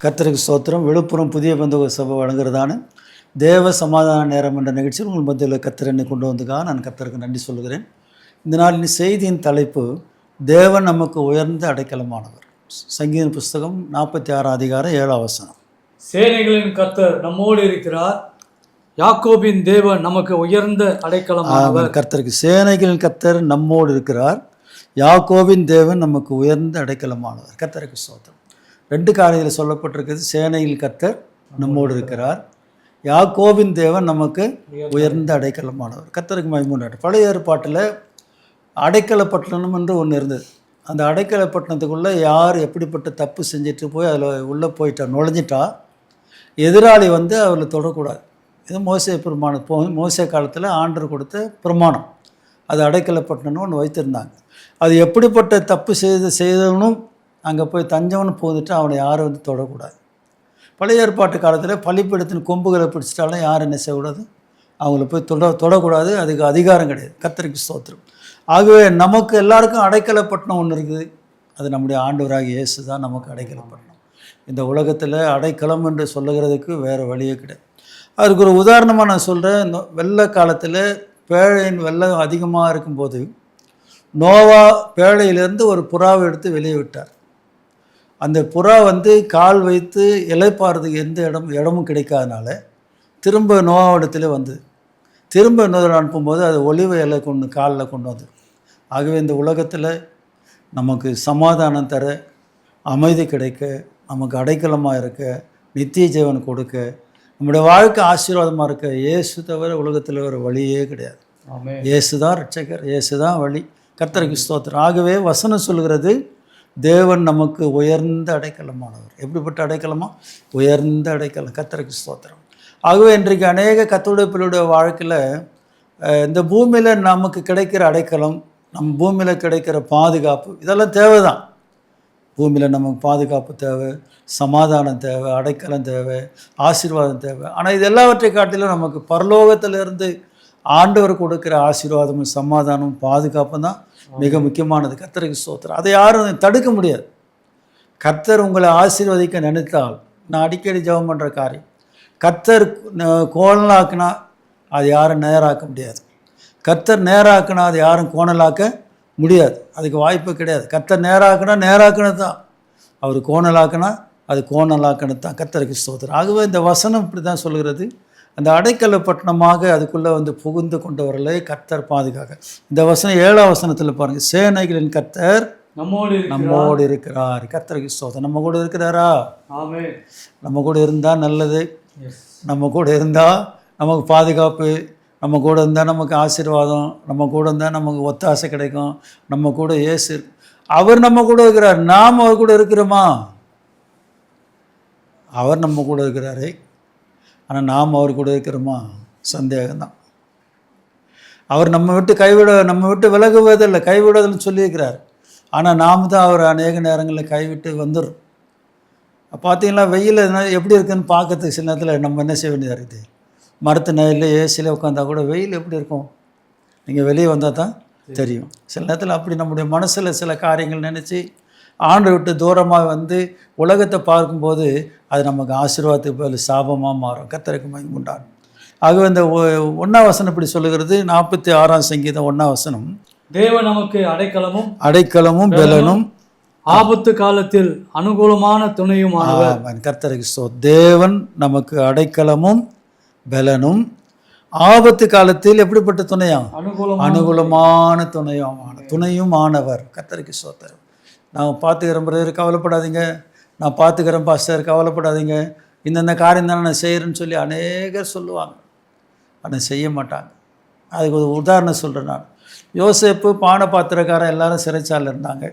கர்த்தருக்கு ஸ்தோத்திரம். விழுப்புரம் புதிய பந்தக சபை வழங்குறதான தேவ சமாதான நேரம் என்ற நிகழ்ச்சியில் உங்கள் மத்தியில் கர்த்தர் என்னை கொண்டு வந்ததுக்காக நான் கர்த்தருக்கு நன்றி சொல்கிறேன். இந்த நாளின் செய்தியின் தலைப்பு தேவன் நமக்கு உயர்ந்த அடைக்கலமானவர். சங்கீத புஸ்தகம் 46 அதிகாரம் 7 வசனம். சேனைகளின் கர்த்தர் நம்மோடு இருக்கிறார், யாக்கோபின் தேவன் நமக்கு உயர்ந்த அடைக்கலமானவர். கர்த்தருக்கு சேனைகளின் கர்த்தர் நம்மோடு இருக்கிறார், யாக்கோபின் தேவன் நமக்கு உயர்ந்த அடைக்கலமானவர். கர்த்தருக்கு ஸ்தோத்திரம். 2 காரியத்தில் சொல்லப்பட்டிருக்கிறது. சேனையில் கர்த்தர் நம்மோடு இருக்கிறார், யாக்கோபின் தேவன் நமக்கு உயர்ந்த அடைக்கலமானவர். கர்த்தருக்கு மகிமை உண்டாகட்டும். பழைய ஏற்பாட்டில் அடைக்கலப்பட்டணம் என்று ஒன்று இருந்தது. அந்த அடைக்கலப்பட்டினத்துக்குள்ளே யார் எப்படிப்பட்ட தப்பு செஞ்சுட்டு போய் அதில் உள்ளே போயிட்டா நுழைஞ்சிட்டா எதிராளி வந்து அவரில் தொடக்கூடாது. இது மோசே பிரமாணம். மோசே காலத்தில் ஆண்டவர் கொடுத்த பிரமாணம். அது அடைக்கலப்பட்டணம்னு ஒன்று வைத்திருந்தாங்க. அது எப்படிப்பட்ட தப்பு செய்தவனும் அங்கே போய் தஞ்சவனு போந்துட்டு அவனை யாரும் வந்து தொடக்கூடாது. பழைய ஏற்பாட்டு காலத்தில் பலிப்பீடத்தின் கொம்புகளை பிடிச்சிட்டாலும் யாரும் என்ன செய்யக்கூடாது, அவங்கள போய் தொடக்கூடாது. அதுக்கு அதிகாரம் கிடையாது. கர்த்தருக்கு ஸ்தோத்திரம். ஆகவே நமக்கு எல்லாருக்கும் அடைக்கலப்பட்டணம் ஒன்று இருக்குது. அது நம்முடைய ஆண்டவராகிய இயேசு தான் நமக்கு அடைக்கலப்பட்டணம். இந்த உலகத்தில் அடைக்கலம் என்று சொல்லுகிறதுக்கு வேறு வழியே கிடையாது. அதுக்கு ஒரு உதாரணமாக நான் சொல்கிறேன். வெள்ள காலத்தில் பேழையின் வெள்ளம் அதிகமாக இருக்கும்போது நோவா பேழையிலேருந்து ஒரு புறாவை எடுத்து வெளியே விட்டார். அந்த புறா வந்து கால் வைத்து இலைப்பாறதுக்கு எந்த இடமும் கிடைக்காதனால திரும்ப நோவாவிடத்தில் வந்து திரும்ப இன்னொரு அனுப்பும்போது அது ஒலிவ இலை காலில் கொண்டு வந்து. ஆகவே இந்த உலகத்தில் நமக்கு சமாதானம் தர, அமைதி கிடைக்க, நமக்கு அடைக்கலமாக இருக்க, நித்திய ஜீவன் கொடுக்க, நம்முடைய வாழ்க்கை ஆசீர்வாதமாக இருக்க இயேசு தவிர உலகத்தில் ஒரு வழியே கிடையாது. இயேசு தான் ரட்சகர், இயேசு தான் வழி. கர்த்தருக்கு ஸ்தோத்திரம். ஆகவே வசனம் சொல்கிறது தேவன் நமக்கு உயர்ந்த அடைக்கலமானவர். எப்படிப்பட்ட அடைக்கலமா? உயர்ந்த அடைக்கலம். கர்த்தருக்கு ஸ்தோத்திரம். ஆகவே இன்றைக்கு அநேக கர்த்தருடைய பிள்ளையுடைய வாழ்க்கையில் இந்த பூமியில் நமக்கு கிடைக்கிற அடைக்கலம், நம்ம பூமியில் கிடைக்கிற பாதுகாப்பு, இதெல்லாம் தேவை தான். பூமியில் நமக்கு பாதுகாப்பு தேவை, சமாதானம் தேவை, அடைக்கலம் தேவை, ஆசீர்வாதம் தேவை. ஆனால் இது எல்லாவற்றை காட்டிலும் நமக்கு பரலோகத்திலிருந்து ஆண்டவர் கொடுக்குற ஆசீர்வாதமும் சமாதானமும் பாதுகாப்பும் தான் மிக முக்கியமானது. கர்த்தருக்கு ஸ்தோத்திரம். அதை யாரும் தடுக்க முடியாது. கர்த்தர் உங்களை ஆசீர்வதிக்க நினைத்தால், நான் அடிக்கடி ஜெபம் பண்ணுற காரியம், கர்த்தர் கோணலாக்குனா அது யாரும் நேராக்க முடியாது. கர்த்தர் நேராக்குனா அது யாரும் கோணலாக்க முடியாது. அதுக்கு வாய்ப்பு கிடையாது. கர்த்தர் நேராக்குனது தான், அவர் கோணலாக்குனா அது கோணலாக்குனது தான். கர்த்தருக்கு ஸ்தோத்திரம். ஆகவே இந்த வசனம் இப்படி தான் சொல்கிறது. அந்த அடைக்கலப்பட்டணமாக அதுக்குள்ளே வந்து புகுந்து கொண்டவர்களை கர்த்தர் பாதுகாக்க. இந்த வசனம் 7 வசனத்தில் பாருங்கள். சேனைகளின் கர்த்தர் நம்மோடு இருக்கிறார். கர்த்தருக்கு ஸ்தோத்திரம். நம்ம கூட இருக்கிறாரா? நம்ம கூட இருந்தால் நல்லது. நம்ம கூட இருந்தால் நமக்கு பாதுகாப்பு, நம்ம கூட இருந்தால் நமக்கு ஆசீர்வாதம், நம்ம கூட இருந்தால் நமக்கு ஒத்தாசை கிடைக்கும். நம்ம கூட இயேசு, அவர் நம்ம கூட இருக்கிறார். நாம் அவர் கூட இருக்கிறோமா? அவர் நம்ம கூட இருக்கிறாரே, ஆனால் நாம் அவர் கூட இருக்கிறோமா? சந்தேகம்தான். அவர் நம்ம விட்டு விலகுவதில்லை, கைவிடுவதில்லைன்னு சொல்லியிருக்கிறார். ஆனால் நாம் தான் அவர் அநேக நேரங்களில் கைவிட்டு வந்துடும். பார்த்தீங்கன்னா வெயில் எப்படி இருக்குதுன்னு பார்க்கறதுக்கு சில நேரத்தில் நம்ம என்ன செய்ய வேண்டியதாக இருக்குது. மரத்து நிழல்ல ஏசியில் உட்காந்தா கூட வெயில் எப்படி இருக்கும் நீங்கள் வெளியே வந்தால் தான் தெரியும். சில நேரத்தில் அப்படி நம்முடைய மனசில் சில காரியங்கள் நினச்சி ஆண்டை விட்டு தூரமாக வந்து உலகத்தை பார்க்கும்போது அது நமக்கு ஆசீர்வாதத்துக்கு பதில் சாபமாக மாறும். கர்த்தருக்கு மகிமை உண்டாகும். ஆகவே இந்த 1 வசனம் இப்படி சொல்லுகிறது. 46 சங்கீதம் 1 வசனம். தேவன் நமக்கு அடைக்கலமும் பெலனும், ஆபத்து காலத்தில் அனுகூலமான துணையுமானவர். கர்த்தருக்கு ஸ்தோத்திரம். தேவன் நமக்கு அடைக்கலமும் பெலனும், ஆபத்து காலத்தில் எப்படிப்பட்ட துணையாம்? அனுகூலமான துணையும் ஆனவர். கர்த்தருக்கு ஸ்தோத்திரம். நான் பார்த்துக்கிறேன் பிரதர், கவலைப்படாதீங்க. நான் பார்த்துக்கிறேன் பாஸ்டர், கவலைப்படாதீங்க. இந்தந்த காரியம் தானே நான் செய்கிறேன்னு சொல்லி அநேகர் சொல்லுவாங்க, ஆனால் செய்ய மாட்டாங்க. அதுக்கு ஒரு உதாரணம் சொல்கிறேன் நான். யோசேப்பு பானபாத்திரக்காரன் எல்லாரும் சிறைச்சாலையில் இருந்தாங்க.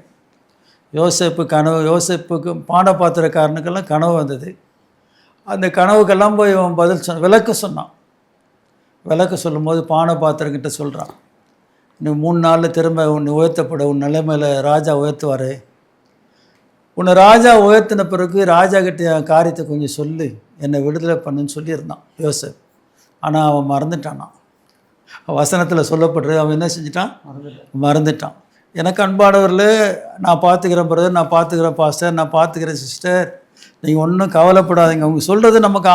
யோசேப்புக்கு பானபாத்திரக்காரனுக்கெல்லாம் கனவு வந்தது. அந்த கனவுக்கெல்லாம் போய் அவன் பதில் விளக்க சொல்லும்போது பானபாத்திரங்கிட்ட சொல்கிறான், இன்னும் 3 நாளில் திரும்ப உன்னை உயர்த்தப்பட, உன் நிலைமையில் ராஜா உயர்த்துவார். உன்னை ராஜா உயர்த்தின பிறகு ராஜா கிட்ட என் காரியத்தை கொஞ்சம் சொல்லு, என்னை விடுதலை பண்ணுன்னு சொல்லியிருந்தான் யோசேப். ஆனால் அவன் மறந்துட்டானான். வசனத்தில் சொல்லப்படுறது அவன் என்ன செஞ்சிட்டான்? மறந்துட்டான். எனக்கு அன்பானவர்களே, நான் பார்த்துக்கிறேன் பிரதர், நான் பார்த்துக்கிறேன் பாஸ்டர், நான் பார்த்துக்கிறேன் சிஸ்டர், நீங்கள் ஒன்றும் கவலைப்படாதீங்க. அவங்க சொல்கிறது நமக்கு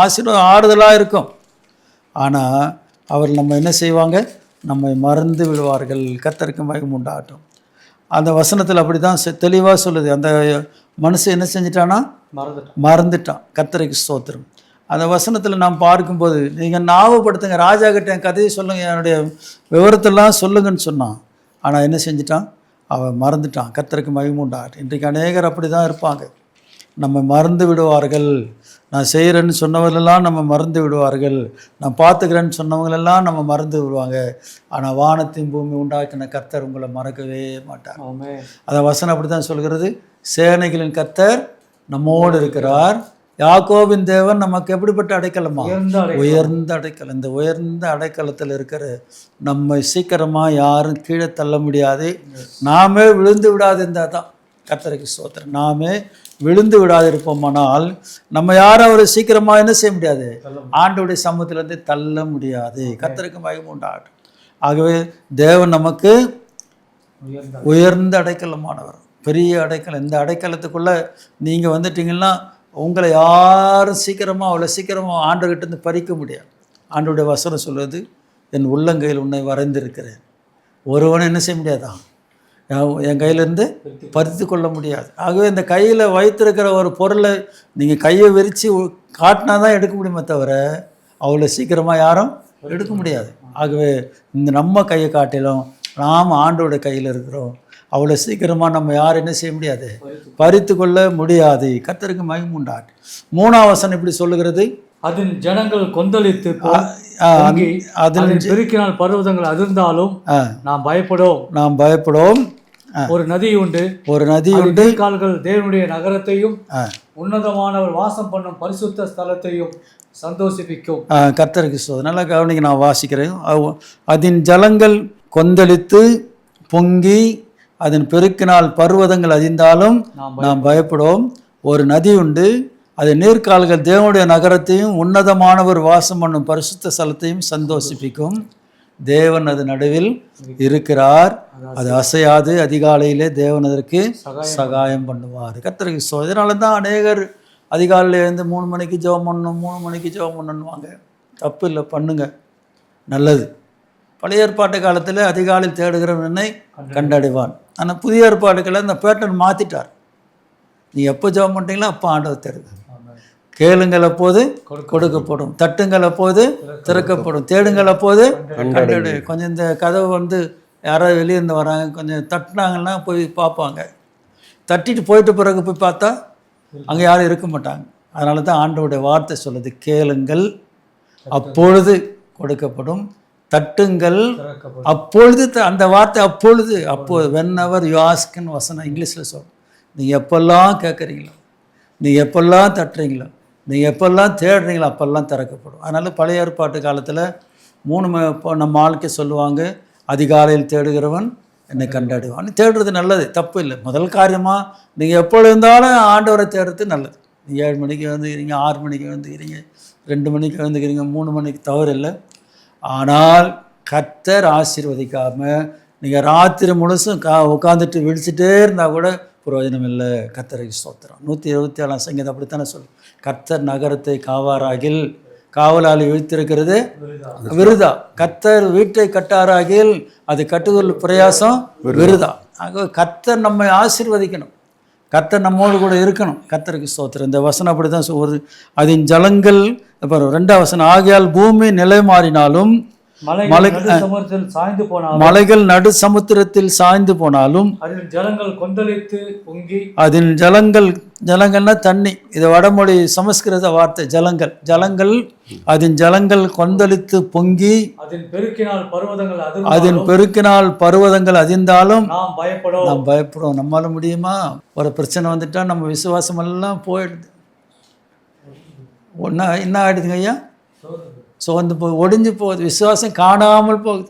ஆறுதலாக இருக்கும். ஆனால் அவர் நம்ம என்ன செய்வாங்க, நம்மை மறந்து விடுவார்கள். கர்த்தருக்கு மகிமை உண்டாகட்டும். அந்த வசனத்தில் அப்படி தான் தெளிவாக சொல்லுது. அந்த மனுஷன் என்ன செஞ்சிட்டான்னா மறந்துட்டான். கர்த்தருக்கு ஸ்தோத்திரம். அந்த வசனத்தில் நாம் பார்க்கும்போது நீங்கள் ஞாபகப்படுத்துங்க, ராஜா கிட்ட என் கதையை சொல்லுங்கள், என்னுடைய விவரத்தெல்லாம் சொல்லுங்கன்னு சொன்னான். ஆனால் என்ன செஞ்சிட்டான், அவன் மறந்துட்டான். கர்த்தருக்கு மகிமை உண்டாகட்டும். இன்றைக்கு அநேகர் அப்படி தான் இருப்பாங்க. நம்ம மறந்து விடுவார்கள். நான் செய்கிறேன்னு சொன்னவங்களெல்லாம் நம்ம மறந்து விடுவார்கள். நான் பார்த்துக்கிறேன்னு சொன்னவங்களெல்லாம் நம்ம மறந்து விடுவாங்க. ஆனால் வானத்தின் பூமி உண்டாக்கின கர்த்தர் உங்களை மறக்கவே மாட்டார். அந்த வசனம் அப்படி தான் சொல்கிறது. சேனைகளின் கர்த்தர் நம்மோடு இருக்கிறார். யாக்கோபின் தேவன் நமக்கு எப்படிப்பட்ட அடைக்கலமா? உயர்ந்த அடைக்கலம். இந்த உயர்ந்த அடைக்கலத்தில் இருக்கிற நம்மை சீக்கிரமாக யாரும் கீழே தள்ள முடியாது. நாமே விழுந்து விடாது இருந்தால் தான். கர்த்தருக்கு ஸ்தோத்திரம். நாமே விழுந்து விடாது இருப்போமானால் நம்ம யாரும் அவரை சீக்கிரமாக என்ன செய்ய முடியாது, ஆண்டவருடைய சமூகத்திலேருந்து தள்ள முடியாது. கர்த்தருக்கு மகிமை உண்டாகட்டும். ஆகவே தேவன் நமக்கு உயர்ந்த அடைக்கலமானவர், பெரிய அடைக்கலம். இந்த அடைக்கலத்துக்குள்ளே நீங்கள் வந்துட்டீங்கன்னா உங்களை யாரும் சீக்கிரமாக அவ்வளோ சீக்கிரமாக ஆண்டவர்கிட்டேருந்து பறிக்க முடியாது. ஆண்டவருடைய வசனம் சொல்வது, என் உள்ளங்கையில் உன்னை வரைந்திருக்கிறேன், ஒருவனை என்ன செய்ய முடியாதான், என் கையிலேருந்து பறித்து கொள்ள முடியாது. ஆகவே இந்த கையில் வைத்திருக்கிற ஒரு பொருளை நீங்கள் கையை விரித்து காட்டினா தான் எடுக்க முடியுமே தவிர அவ்வளோ சீக்கிரமாக யாரும் எடுக்க முடியாது. ஆகவே இந்த நம்ம கையை காட்டிலும் நாம் ஆண்டோட கையில் இருக்கிறோம். அவ்வளோ சீக்கிரமாக நம்ம யாரும் என்ன செய்ய முடியாது, பறித்து கொள்ள முடியாது. கர்த்தருக்கு மகிமை உண்டாகட்டும். 3ஆம் வசனம் இப்படி சொல்லுகிறது, அதன் ஜனங்கள் கொந்தளித்து அதன் பெருக்கினால் பர்வதங்கள் அதிர்ந்தாலும் நாம் பயப்படோம். ஒரு நதி உண்டு, கால்கள் தேவனுடைய நகரத்தையும் உன்னதமானவர் வாசம் பண்ணும் பரிசுத்த ஸ்தலத்தையும் சந்தோஷிப்பிக்கும். கர்த்தருக்கு ஸ்தோத்திரம். நல்லா கவனிக்க, நான் வாசிக்கிறேன். அதன் ஜலங்கள் கொந்தளித்து பொங்கி அதன் பெருக்கினால் பர்வதங்கள் அதிர்ந்தாலும் நாம் பயப்படோம். ஒரு நதி உண்டு, அது நீர்க்கால்கள் தேவனுடைய நகரத்தையும் உன்னதமானவர் வாசம் பண்ணும் பரிசுத்த ஸ்தலத்தையும் சந்தோஷிப்பிக்கும். தேவன் அது நடுவில் இருக்கிறார், அது அசையாது. அதிகாலையிலே தேவன் அதற்கு சகாயம் பண்ணுவார். கர்த்தருக்கு ஸ்தோத்திரம். இதனால தான் அநேகர் அதிகாலையில் இருந்து 3 மணிக்கு ஜெபம் பண்ணணும், 3 மணிக்கு ஜெபம் பண்ணணுவாங்க. தப்பு இல்லை, பண்ணுங்க, நல்லது. பழைய ஏற்பாட்டு காலத்தில் அதிகாலையில் தேடுகிறவனை கண்டடைவான். ஆனால் புதிய ஏற்பாடுகளை இந்த பேட்டர்ன் மாற்றிட்டார். நீ எப்போ ஜெபம் பண்ணுறீங்களோ அப்போ ஆண்டவர் தேடுங்க. கேளுங்கள் அப்போது கொடுக்கப்படும், தட்டுங்கள் அப்போது திறக்கப்படும், தேடுங்கள் அப்போது கண்டடை. கொஞ்சம் இந்த கதவு வந்து யாராவது வெளியே இருந்து வராங்க, கொஞ்சம் தட்டினாங்கன்னா போய் பார்ப்பாங்க. தட்டிட்டு போயிட்டு பிறகு போய் பார்த்தா அங்கே யாரும் இருக்க மாட்டாங்க. அதனால தான் ஆண்டவருடைய வார்த்தை சொல்லுது, கேளுங்கள் அப்பொழுது கொடுக்கப்படும், தட்டுங்கள் அப்பொழுது. அந்த வார்த்தை அப்பொழுது, வென்எவர் யூ ஆஸ்க்னு வசனம் இங்கிலீஷில் சொல்லும். நீங்கள் எப்பெல்லாம் கேட்குறீங்களோ, நீங்கள் எப்பெல்லாம் தட்டுறீங்களோ, நீங்கள் எப்பெல்லாம் தேடுறீங்களோ அப்பெல்லாம் திறக்கப்படும். அதனால் பழைய ஏற்பாட்டு காலத்தில் 3 நம்ம ஆளுக்கே சொல்லுவாங்க, அதிகாலையில் தேடுகிறவன் என்னை கண்டடைவான். தேடுறது நல்லது, தப்பு இல்லை. முதல் காரியமாக நீங்கள் எப்பொழுது இருந்தாலும் ஆண்டவரை தேடுறது நல்லது. நீங்கள் 7 மணிக்கு வந்துக்கிறீங்க, 6 மணிக்கு வந்துக்கிறீங்க, 2 மணிக்கு வந்துக்கிறீங்க, 3 மணிக்கு தவறு இல்லை. ஆனால் கர்த்தர் ஆசீர்வதிக்காமல் நீங்கள் ராத்திரி முழுசும் உட்காந்துட்டு விழிச்சிட்டே இருந்தால் கூட பிரயோஜனம் இல்லை. கர்த்தருக்கு ஸ்தோத்திரம். 127ஆம் சங்கீதம் அப்படித்தானே சொல்லு, கர்த்தர் நகரத்தை காவாராகில் காவலாளி இழுத்திருக்கிறது விருதா, கர்த்தர் வீட்டை கட்டாராகில் அது கட்டுதல் பிரயாசம் விருதா. ஆக கர்த்தர் நம்மை ஆசீர்வதிக்கணும், கர்த்தர் நம்மோடு கூட இருக்கணும். கர்த்தருக்கு ஸ்தோத்திரம். இந்த வசனம் அப்படி தான் சொல்வது. அதன் ஜலங்கள், அப்புறம் 2ஆம் வசனம், ஆகையால் பூமி நிலை மாறினாலும் மலைகள் நடு சமுத்திரத்தில் சாய்ந்து போனாலும் அதன் ஜலங்கள்னா தண்ணி, இது வடமொழி சமஸ்கிருத வார்த்தை. ஜலங்கள் அதன் ஜலங்கள் கொந்தளித்து பொங்கி அதன் பெருக்கினால் பர்வதங்கள் அதிர்ந்தாலும் நாம் பயப்படுவோம். நம்மளால முடியுமா? ஒரு பிரச்சனை வந்துட்டா நம்ம விசுவாசம் எல்லாம் போயிடுது. என்ன ஆயிடுதுங்க ஐயா? சோர்ந்து போகுது, ஒடிஞ்சு போகுது, விசுவாசம் காணாமல் போகுது.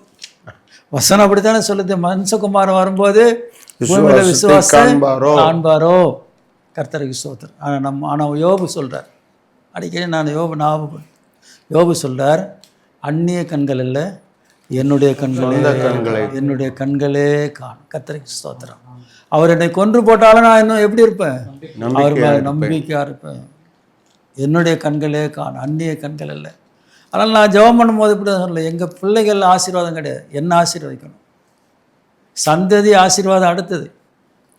வசனம் அப்படித்தானே சொல்லுது, மனுஷகுமாரன் வரும்போது பூமியில் விசுவாசம் காண்பாரோ. கர்த்தருக்கு ஸ்தோத்திரம். ஆனால் யோபு சொல்கிறார், அடிக்கடி நான் யோபு சொல்கிறார், அந்நிய கண்கள் இல்லை, என்னுடைய கண்களே காணும். கர்த்தருக்கு ஸ்தோத்திரம். அவர் என்னை கொன்று போட்டாலும் நான் இன்னும் எப்படி இருப்பேன்? அவர் மேலே நம்பிக்கையாக இருப்பேன். என்னுடைய கண்களே காணும், அந்நிய கண்கள் இல்லை. அதனால் நான் ஜெபம் பண்ணும்போது இப்படி தான் சொல்லலை, எங்கள் பிள்ளைகள் ஆசீர்வாதம் கிடையாது, என்ன ஆசீர்வதிக்கணும். சந்ததி ஆசீர்வாதம் அடுத்தது,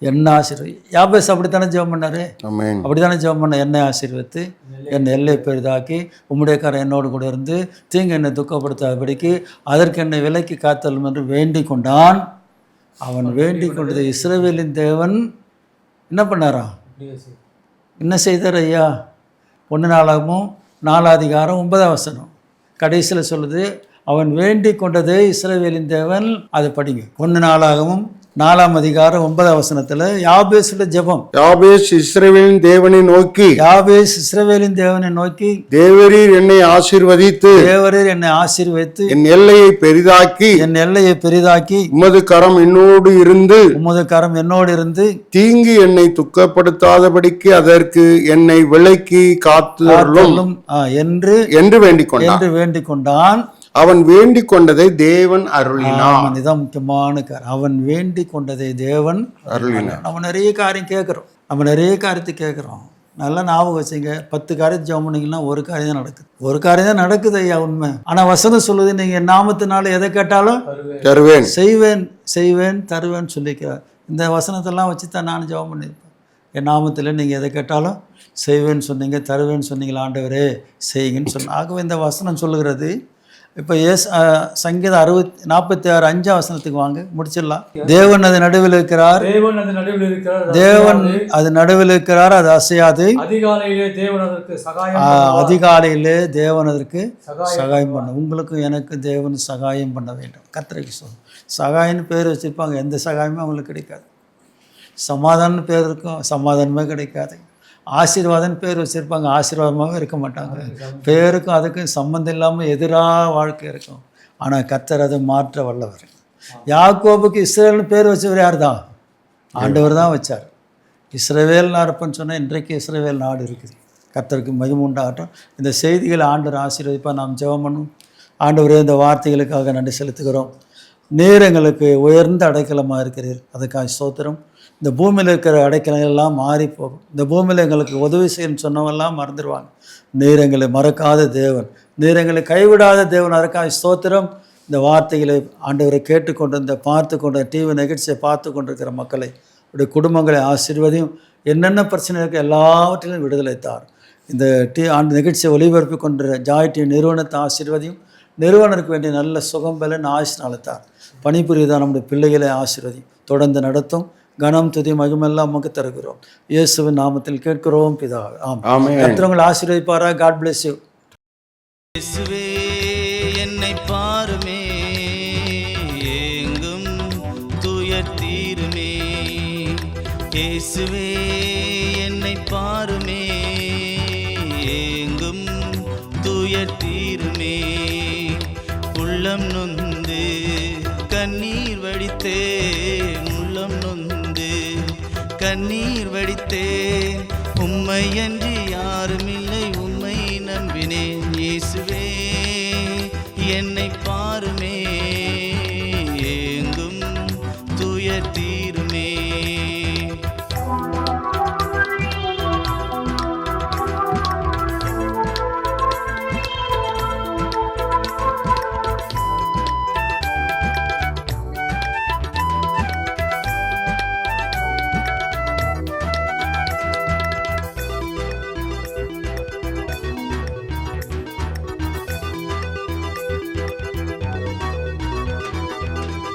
என்ன ஆசீர்வாதி. யாபேஸ் அப்படித்தானே ஜெபம் பண்ணாரு, அப்படித்தானே ஜெபம் பண்ண, என்னை ஆசீர்வதித்து என்னை எல்லை பெரிதாக்கி உம்முடைய கரம் என்னோடு கூட இருந்து தீங்கு என்னை துக்கப்படுத்தாதபடிக்கு அதற்கு என்னை விலைக்கு காத்தலும் என்று வேண்டிக் கொண்டான். அவன் வேண்டிக் கொண்டது இஸ்ரவேலின் தேவன் என்ன பண்ணாரா? என்ன செய்தார் ஐயா? 1 நாளாகமும் 4:9 கடைசியில் சொல்லுது, அவன் வேண்டிக் கொண்டதே இஸ்ரவேலின் தேவன். அதை படிங்க. 1 நாளாகமும் 4:9 யாபேசுடைய ஜெபம். யாபேஸ் இஸ்ரவேலின் தேவனை நோக்கி, யாபேஸ் இஸ்ரவேலின் தேவனை நோக்கி, தேவரீர் என்னை ஆசீர்வதித்து, தேவரீர் என்னை ஆசீர்வதித்து என் எல்லையை பெரிதாக்கி, என் எல்லையை பெரிதாக்கி, உமது கரம் என்னோடு இருந்து, உமது கரம் என்னோடு இருந்து தீங்கு என்னை துக்கப்படுத்தாதபடிக்கு அதற்கு என்னை விலைக்கு காத்துள்ளும் என்று வேண்டிக் கொண்டான். அவன் வேண்டிக் கொண்டதை தேவன் அருளினான். இதான் முக்கியமான காரியம். அவன் வேண்டிக் கொண்டதை தேவன் அருளினான். நம்ம நிறைய காரியம் கேட்குறோம், நம்ம நிறைய காரியத்தை கேட்குறோம். நல்லா ஞாபகம் வச்சுங்க, 10 காரியத்தை ஜெபம் பண்ணிங்கன்னா ஒரு காரியம் தான் நடக்குது. ஒரு காரியம் தான் நடக்குது ஐயா, உண்மை. ஆனால் வசனம் சொல்லுது, நீங்கள் என் நாமத்தினால எதை கேட்டாலும் தருவேன், செய்வேன் தருவேன் சொல்லிக்கிறார். இந்த வசனத்தெல்லாம் வச்சு தான் நான் ஜெபம் பண்ணியிருப்பேன். என் நாமத்தில் நீங்கள் எதை கேட்டாலும் செய்வேன்னு சொன்னீங்க, தருவேன்னு சொன்னீங்களா ஆண்டவரே, செய்யுங்கன்னு சொன்ன. ஆகவே இந்த வசனம் சொல்லுகிறது. இப்போ சங்கீதம் 46:5 வாங்க, முடிச்சிடலாம். தேவன் அது நடுவில் இருக்கிறார், தேவன் அது நடுவில் இருக்கிறார், அது அசையாது. அதிகாலையிலே தேவன் அதற்கு சகாயம் பண்ண. உங்களுக்கும் எனக்கு தேவன் சகாயம் பண்ண வேண்டும். கர்த்தருக்கு சகாயம்னு பேர் வச்சுருப்பாங்க, எந்த சகாயமே அவங்களுக்கு கிடைக்காது. சமாதானம்னு பேர் இருக்கும், சமாதானமே கிடைக்காது. ஆசீர்வாதம்னு பேர் வச்சுருப்பாங்க, ஆசீர்வாதமாகவே இருக்க மாட்டாங்க. பேருக்கும் அதுக்கும் சம்மந்தம் இல்லாமல் எதிராக வாழ்க்கை இருக்கும். ஆனால் கர்த்தர் அதை மாற்ற வல்லவர். யாக்கோபுக்கு இஸ்ரவேல்னு பேர் வச்சவர் யார் தான்? ஆண்டவர் தான் வச்சார். இஸ்ரவேல் நாடுப்பன்னு சொன்னால் இன்றைக்கு இஸ்ரவேல் நாடு இருக்குது. கர்த்தருக்கு மகிமை உண்டாகட்டும். இந்த செய்திகளை ஆண்டவர் ஆசீர்வதிப்பாக நாம் ஜெபம் பண்ணும். ஆண்டவரே, இந்த வார்த்தைகளுக்காக நன்றி செலுத்துகிறோம். நீர் எங்களுக்கு உயர்ந்த அடைக்கலமாக இருக்கிறீர், அதுக்காக ஸ்தோத்திரம். இந்த பூமியில் இருக்கிற அடைக்கலம் எல்லாம் மாறி போகும். இந்த பூமியில் எங்களுக்கு உதவி செய்யணும்னு சொன்னவெல்லாம் மறந்துடுவாங்க. நீர் எங்களை மறக்காத தேவன், நீர் எங்களை கைவிடாத தேவன், அதற்காக ஸ்தோத்திரம். இந்த வார்த்தைகளை ஆண்டவரை கேட்டுக்கொண்டு, இந்த பார்த்து கொண்டு டிவி நிகழ்ச்சியை பார்த்து கொண்டிருக்கிற மக்களை, உடைய குடும்பங்களை ஆசீர்வதியும். என்னென்ன பிரச்சனை இருக்குது எல்லாவற்றிலும் விடுதலை தார். இந்த நிகழ்ச்சியை ஒளிபரப்பி கொண்ட ஜாய் டிவி நிறுவனத்தை ஆசீர்வதியும். நிறுவனருக்கு வேண்டிய நல்ல சுகம் பலன் ஆயுஷ் நலத்தார். பணிபுரியுதான் நம்முடைய பிள்ளைகளை ஆசீர்வதியும். தொடர்ந்து நடத்தும். கனம் துதி மகிமெல்லாம் நமக்கு தருகிறோம். இயேசுவின் நாமத்தில் கேட்கிறோம் பிதாவே, ஆமென். கர்த்தர் ஆசீர்வதிப்பாரா. God bless you. இயேசுவே என்னை பாருமே, எங்கும் துயர் தீருமே. இயேசுவே என்னை பாருமே, எங்கும் துயர் தீருமே. உள்ளம் நொந்து கண்ணீர் வடித்தேன், உள்ளம் நொந்து கண்ணீர் வடித்தேன். உம்மை அன்றி யாருமில்லை, உம்மை நம்பினேன். இயேசுவே என்னை பாருமே, எங்கும் துயர் தீருமே.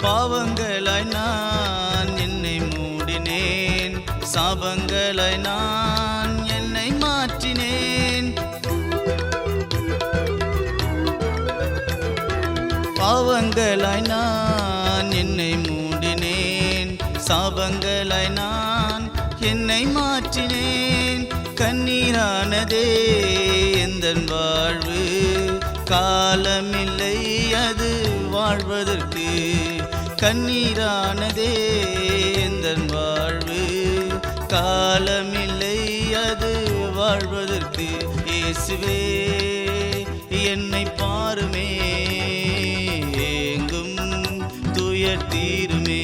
பாவங்களாய் நான் என்னை மூடினேன், சாபங்களாய் நான் என்னை மாற்றினேன். பாவங்களாய் நான் என்னை மூடினேன், சாபங்களாய் நான் என்னை மாற்றினேன். கண்ணீரானதே எந்தன் வாழ்வு, காலமில்லை அது வாழ்வதற்கு. கண்ணீரானதே எந்தன் வாழ்வு, காலமில்லை அது வாழ்வதற்கு. இயேசுவே என்னை பாருமே, எங்கும் துயர் தீருமே.